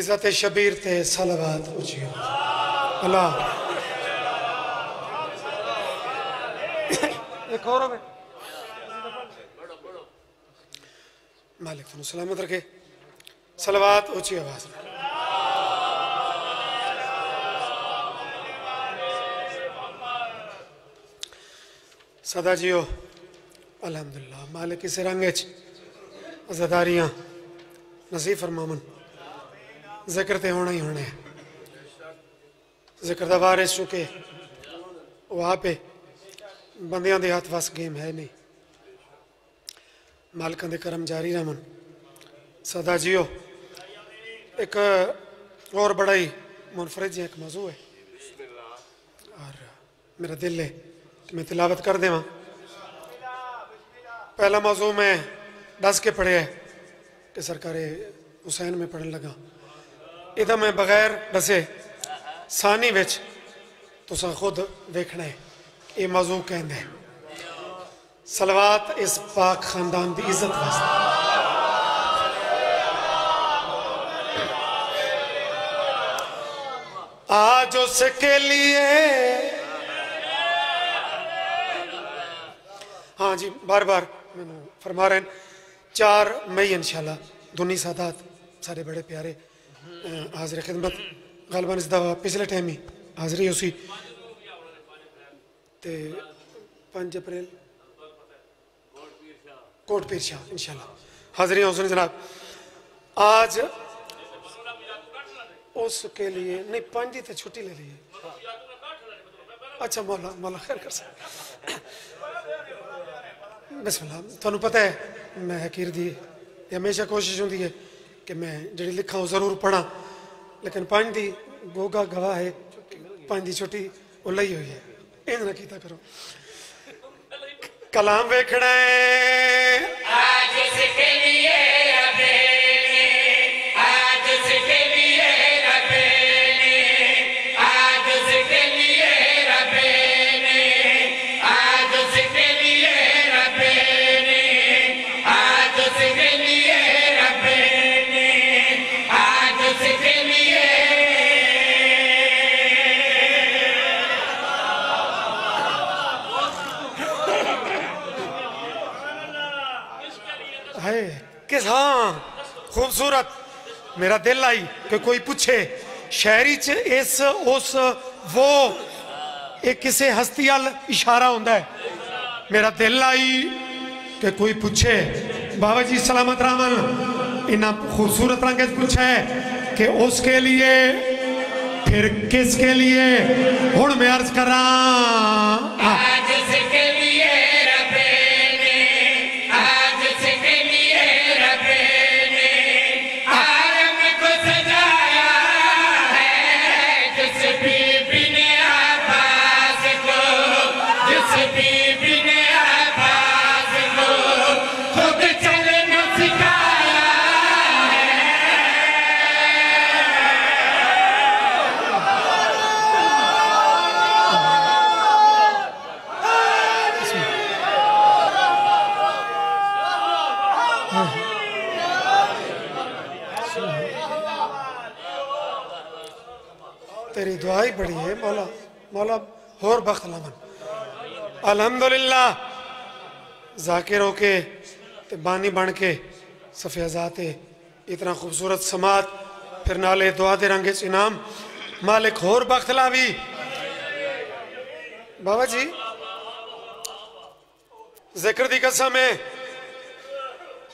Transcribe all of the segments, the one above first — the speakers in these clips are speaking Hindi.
इज़्ज़त शबीर ते सलावत उचियो अल्लाह एक और है मालिक तुम सलामत रखे सलावत ऊंची आवाज में सदा जियो अल्हम्दुलिल्लाह मालिक इस रंगे अज़ादारियां नसीब फरमावन जिक्र ते होना ही होना है जिक्र दा वारिस चुके वहाँ पे बंदियां दे हाथ वस गेम है नहीं मालिकां दे करम जारी रहमन सदा जियो एक और बड़ा ही मुनफरिद जी एक मौजू है और मेरा दिल है कि मैं तिलावत कर देवां पहला मौजू मैं दस के पढ़े है कि सरकार हुसैन में पढ़न लगा इधर मैं बगैर दसे सानी विच तुसा खुद देखना है ये मौजू कहंदा है सलवात इस पाक खानदान की इज्जत वास्ते आज उसके लिए हाँ जी बार बार मैंने फरमा रहे हैं 4 मई इंशाल्लाह दुनी सादात सारे बड़े प्यारे हाजिर खिदमत गलबन इस दफा पिछले टाइम ही हाजिरी उसी ते 5 अप्रैल कोट पीर शाह इंशाल्लाह हाजिरी हुसैन जनाब आज उसके लिए नहीं 5 दी तो छुट्टी ले ली है अच्छा मौला मौला खैर कर सकते बिस्मिल्लाह थानू पता है मैं हकीर दी हमेशा कोशिश होती है कि मैं जी लिखा वो जरूर पढ़ा लेकिन 5 दी गोगा गवाह है 5 दी छुट्टी वो ली हुई है इंज ना कीता करो कलाम वेखना है आज उसके लिए रबे ने आज उसके लिए रबे ने आज उसके लिए रबे ने आज उसके लिए रबे ने आज उसके लिए रबे ने आज उसके लिए है किस हाँ खूबसूरत मेरा दिल आई कि कोई पूछे शहरी च इस उस वो एक किसे हस्ती अल इशारा होता है मेरा दिल आई कि कोई पूछे बाबा जी सलामत रामन इन्ना खूबसूरत रंग पूछा है कि उसके लिए फिर किसके लिए हुण मैं अर्ज करा आज उसके लिए रबे ने आज उसके लिए रबे ने आलम को सजाया है जिस बीबी ने अब्बास को जिस बीबी ने अब्बास को खुद चलना सिखाया तेरी दुआ ही बड़ी है मौला मौला होर बख्त लामन अल्हम्दुलिल्लाह जाकिर होके ते बानी बन के सफ़ियाज़ाते इतना खूबसूरत समात फिर नाले दुआ दे रंगे इनाम मालिक होर बख्त लावी बाबा जी जिक्र दी कसम है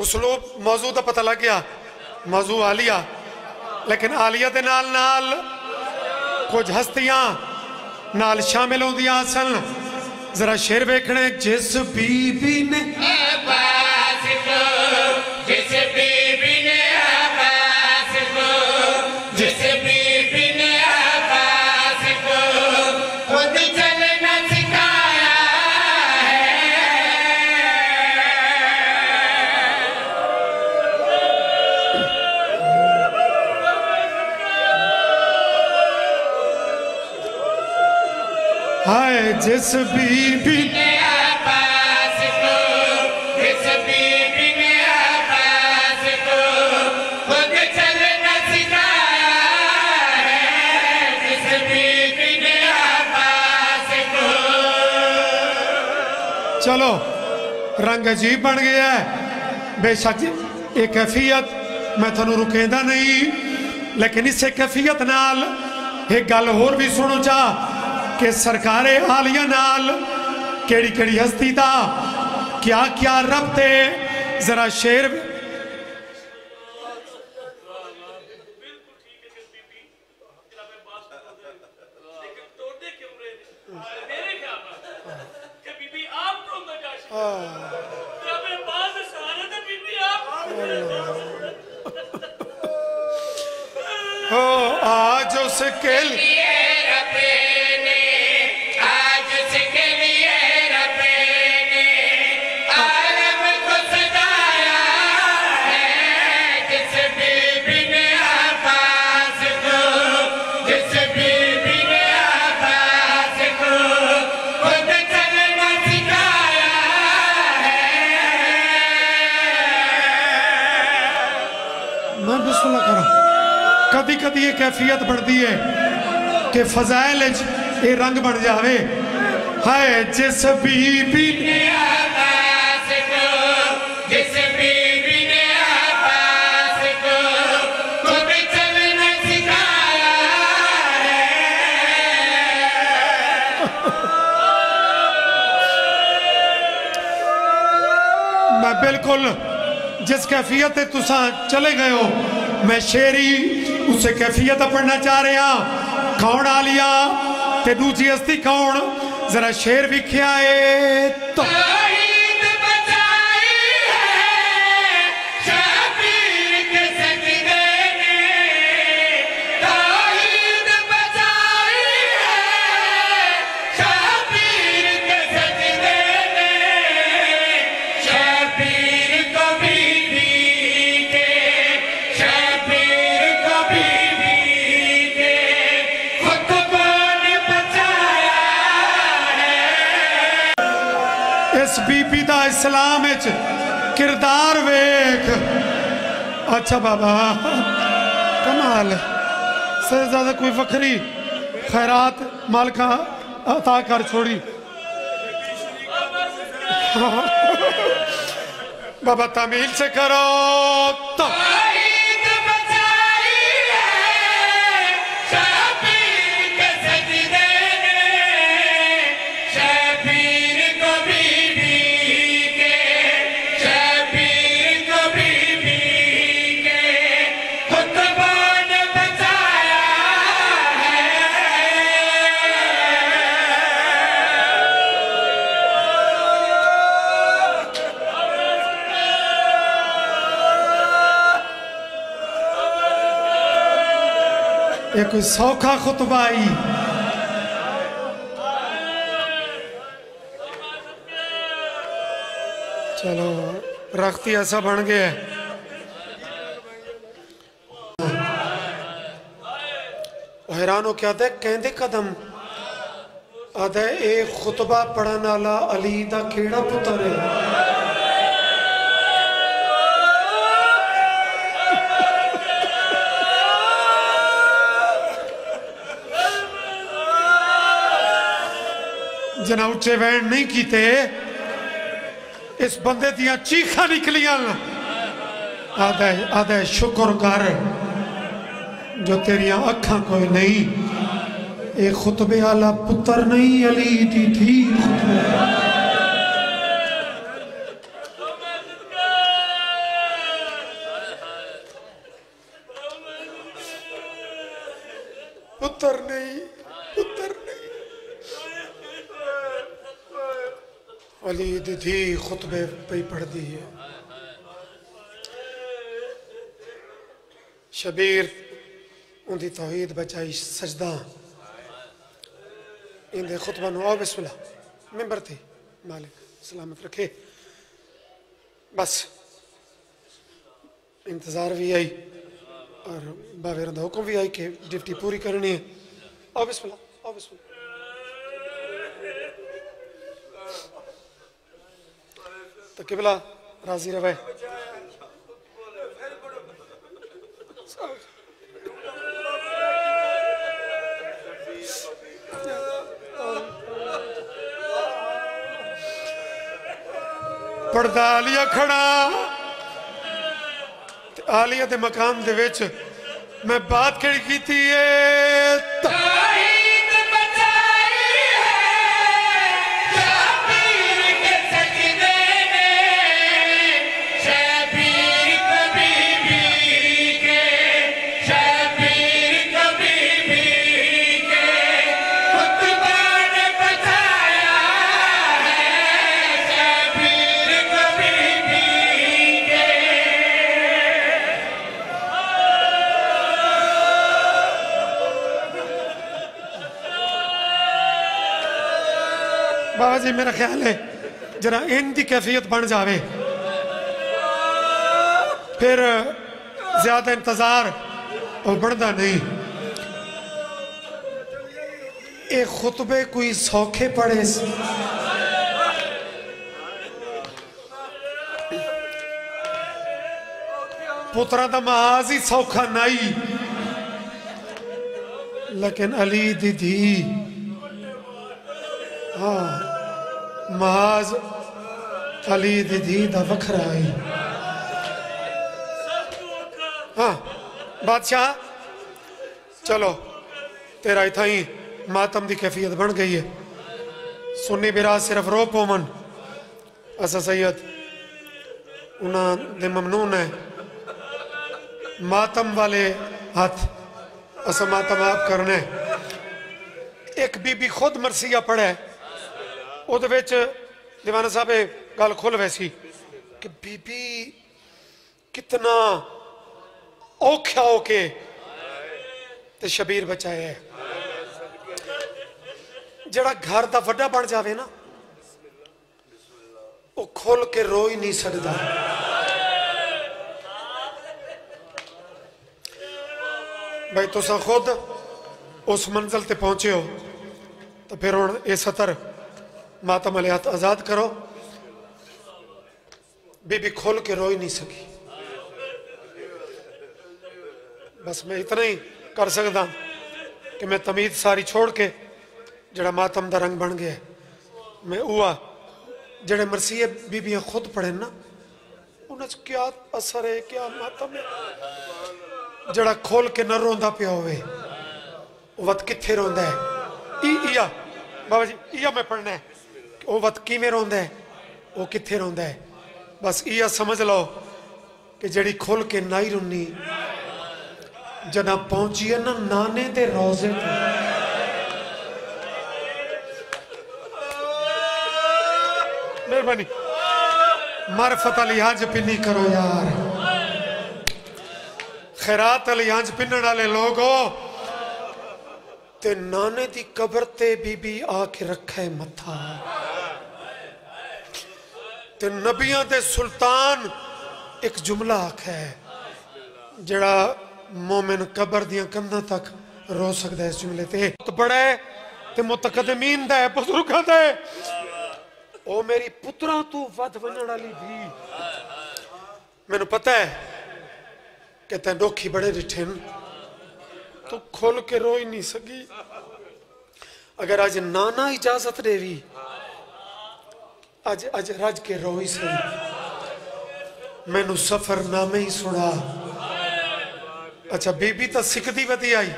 उसलूब मौजू का पता लग गया मौजू आलिया लेकिन आलिया दे नाल नाल कुछ हस्तियां नाल शामिल होंदियां सन जरा शेर वेखने जिस बीबी ने अब्बास को जिस बीबी ने अब्बास को जिस बीबी ने अब्बास को खुद चलना सिखाया हाय जिस बीबी ने अब्बास को जिस बीबी ने अब्बास को खुद चलना सिखाया चलो रंग अजीब बन गया है बेशक ये कैफियत मैं थोनू रुकेंदा नहीं लेकिन इस कैफियत नाल एक गल होर भी सुनो चाह कि सरकारे आलिया नाल केड़ी केड़ी हस्ती दा क्या क्या रब्त है जरा शेर हो आज उसके लिए आज उसके लिए रब ने आलम को सजाया है जिस बीबी ने अब्बास को जिस बीबी ने अब्बास को खुद चलना सिखाया है। मैं बिस्मिल्लाह करा कदी कदी ये कैफियत बढ़ती है कि फजाइल ये रंग बन जावे हाय जिस बीबी ने अब्बास को जिस बीबी ने अब्बास को खुद चलना सिखाया है। मैं बिल्कुल जिस कैफियत से तुसा चले गए हो मैं शेरी उसे कैफियत पढ़ना चाह रहा कौन आ लिया ते दूजी हस्ती कौन जरा शेर भी खियाए तो तौहीद बचाई है शबीर के सजदे ने तौहीद बचाई है शबीर के सजदे ने शबीर को बीबी के शबीर को बीबी के खुद को ने बचाया है। इस बीबी दा इस्लाम विच किरदार वेख अच्छा बाबा कमाल से ज्यादा कोई वखरी खैरात मालका अता कर छोड़ी बाबा तमील से करो तो तौहीद बचाई है शबीर के सजदे ने शबीर को बीबी के शबीर को बीबी के खुतबा ने बचाया है। ये कोई सौखा खुतबा आई चलो रखती ऐसा बन गया हैरान हो क्या था कहते कदम आदे ए खुतबा पढ़न वाला अली दा केड़ा पुत्र है जना उच्चे वैन नहीं कीते इस बंदे दियां चीखा निकलियां आदे आदे शुक्र कर जो तेरिया अखा कोई नहीं ये खुतबे आला पुत्र नहीं अली दी थी खुतबे पुत्र नहीं अली दी थी खुतबे पे पढ़ दी है शबीर उनकी तौहीद बचाई सजदा इंदे खुतबा नु आओ बिस्मिल्लाह मिंबर थे मालिक सलामत रखे बस इंतजार भी आई और बावेर दा हुक्म भी आई कि ड्यूटी पूरी करनी है आओ बिस्मिल्लाह आओ बिस्मिल्लाह तो किबला राजी रवे पढ़दा आलिया खड़ा आलिया दे मकाम दे विच मैं बात केड़ी कीती है बाबा जी मेरा ख्याल है जरा इनकी कैफियत बन जावे फिर ज्यादा इंतजार और बढ़ता नहीं एक खुतबे कोई सौखे पड़े पुत्रा का महाज ही सौखा नहीं लेकिन अली दीदी हाँ महाज अली दीदी दा वखरा है हाँ बादशाह चलो तेरा इतना ही मातम की कैफियत बन गई है सुन्नी बिराज सिर्फ रो पोमन असा सैयद उन्होंने ममनून है मातम वाले हाथ असा मातम आप करने एक बीबी खुद मरसिया पढ़े ਉਹਦੇ ਵਿੱਚ दीवाना साहब गल खुल वैसी कि बीबी कितना औखा होके ते शबीर बचाया है जड़ा घर दा वड्डा बन जावे ना वो खोल के रो ही नहीं सकता भाई तुसा खुद उस मंजिल ते पहुंचे हो तो फिर हुण ये सतर मातम वाले हाथ आजाद करो बीबी खोल के रो ही नहीं सकी बस मैं इतना ही कर सकता कि मैं तमीज सारी छोड़ के जड़ा मातम दा रंग बन गया मैं हुआ जड़े मरसिए बीबियां खुद पढ़े ना उन्हें क्या असर है क्या मातम है जड़ा खोल के न रोंदा पिया होवे वत किथे रोंदा है इया बाबा जी इया मैं पढ़ना है वो वत किवें रोंदा है वो किथे रोंदा है बस इया समझ लो कि जड़ी खोल के नाई रुनी जना पहुंची है ना नाने दे रोजे मेहरबानी मार्फत लिहाज पिन्नी करो यार खैरात लिहाज पिन्नण वाले लोग हो ते नाने दी कबर ते बीबी आके रखे मथा ते नबियां दे सुल्तान एक जुमला आखे जड़ा मोमिन कबर दियां कंधां तक रो सकता है इस जुमले ते तो बड़ा है ते मुतकदमीन दा है बुजुर्गां दा है ओ मेरी पुत्रा तू वध वणन वाली भी मैनू पता है कि तैं डोखी बड़े डिठे न तू खोल के रो ही नहीं सकी अगर आज नाना इजाजत देवी आज आज रज के रो ही सही मैनू सफरनामे ही सुना अच्छा बीबी तो सिखदी वधी आई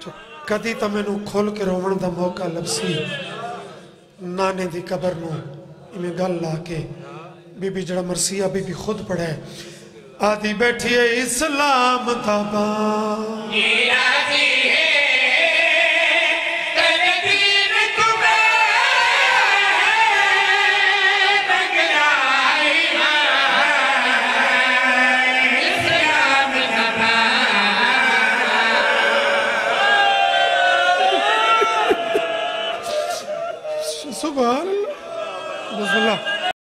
जो कदी तो मैनू खोल के रोवण का मौका लभसी नाने दी कबर नू इवें गल ला के बीबी जड़ा मरसिया बीबी खुद पढ़े आदि बैठी है इस्लाम ताबा